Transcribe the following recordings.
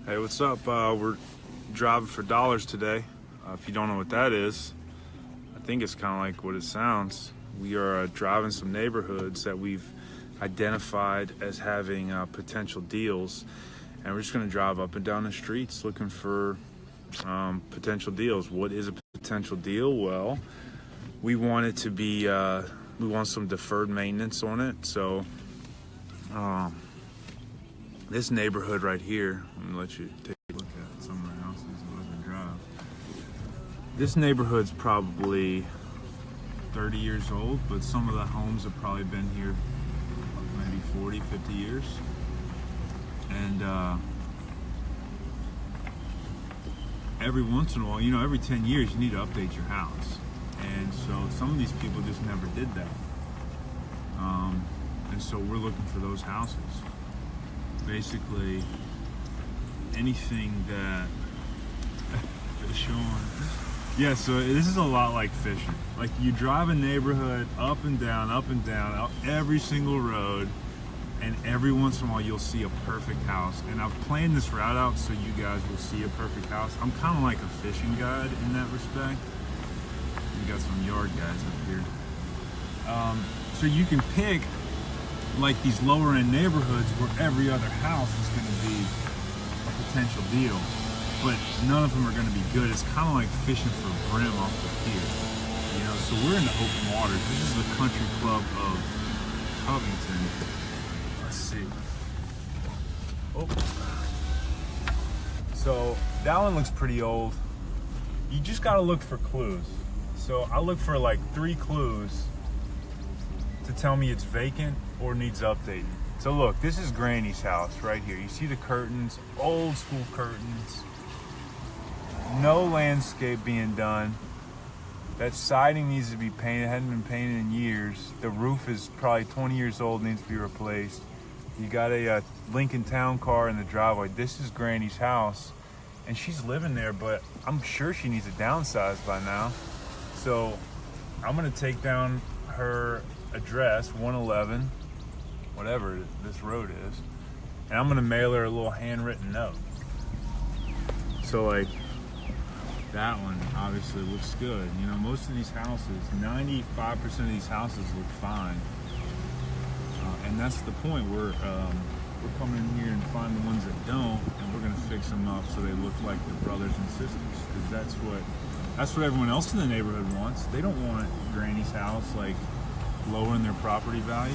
Hey, what's up? We're driving for dollars today. If you don't know what that is, I think it's kind of like what it sounds. We are driving some neighborhoods that we've identified as having potential deals, and we're just going to drive up and down the streets looking for potential deals. What is a potential deal? Well, we want it to be, we want some deferred maintenance on it. So this neighborhood right here, I'm gonna let you take a look at some of the houses in Living Drive. This neighborhood's probably 30 years old, but some of the homes have probably been here maybe 40, 50 years. And every once in a while, you know, every 10 years you need to update your house. And so some of these people just never did that. And so we're looking for those houses. Basically, anything that fish on. Yeah, so this is a lot like fishing. Like, you drive a neighborhood up and down, up every single road, and every once in a while you'll see a perfect house. And I've planned this route out so you guys will see a perfect house. I'm kind of like a fishing guide in that respect. We got some yard guys up here. So you can pick like these lower end neighborhoods where every other house is going to be a potential deal, but none of them are going to be good. It's kind of like fishing for brim off the pier, you know. So we're in the open waters. This is the country club of Covington. Let's see. Oh, so that one looks pretty old. You just got to look for clues. So I look for like 3 clues to tell me it's vacant or needs updating. So look, this is Granny's house right here. You see the curtains, old school curtains. No landscape being done. That siding needs to be painted, hadn't been painted in years. The roof is probably 20 years old, needs to be replaced. You got a Lincoln Town car in the driveway. This is Granny's house, and she's living there, but I'm sure she needs to downsize by now. So I'm gonna take down her address, 111, whatever this road is, and I'm gonna mail her a little handwritten note. So like, that one obviously looks good. You know, most of these houses, 95% of these houses look fine. And that's the point. We're coming in here and finding the ones that don't, and we're gonna fix them up so they look like their brothers and sisters, because that's what everyone else in the neighborhood wants. They don't want Granny's house like lowering their property value.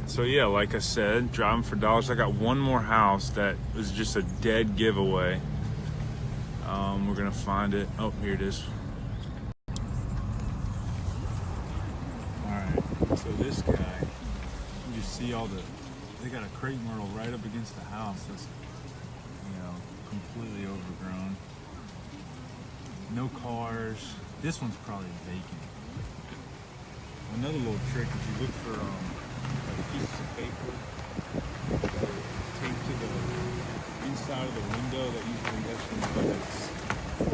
So yeah, like I said, driving for dollars. I got one more house that was just a dead giveaway. We're gonna find it. Oh, here it is. All right, so this guy, you see they got a crepe myrtle right up against the house that's, you know, completely overgrown. No cars. This one's probably vacant. Another little trick is you look for like pieces of paper that are taped to the inside of the window that usually gets from whether it's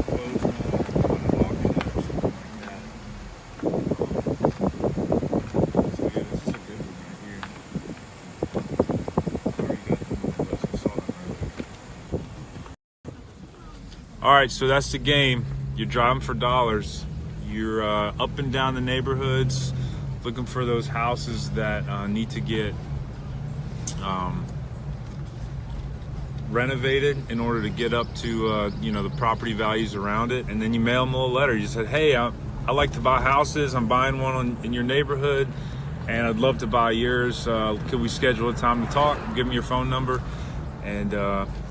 closed on an auction or something like that. So yeah, this is a good one right here. Already got the one that I saw that earlier. All right, so that's the game. You're driving for dollars. You're up and down the neighborhoods looking for those houses that need to get renovated in order to get up to you know, the property values around it. And then you mail them a little letter. You said, hey, I like to buy houses. I'm buying one in your neighborhood, and I'd love to buy yours. Could we schedule a time to talk? Give me your phone number. And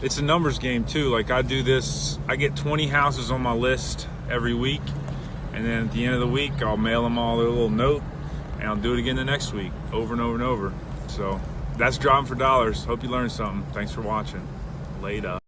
it's a numbers game too. Like, I do this, I get 20 houses on my list every week, and then at the end of the week I'll mail them all a little note, and I'll do it again the next week, over and over and over. So that's driving for dollars. Hope you learned something. Thanks for watching. Later.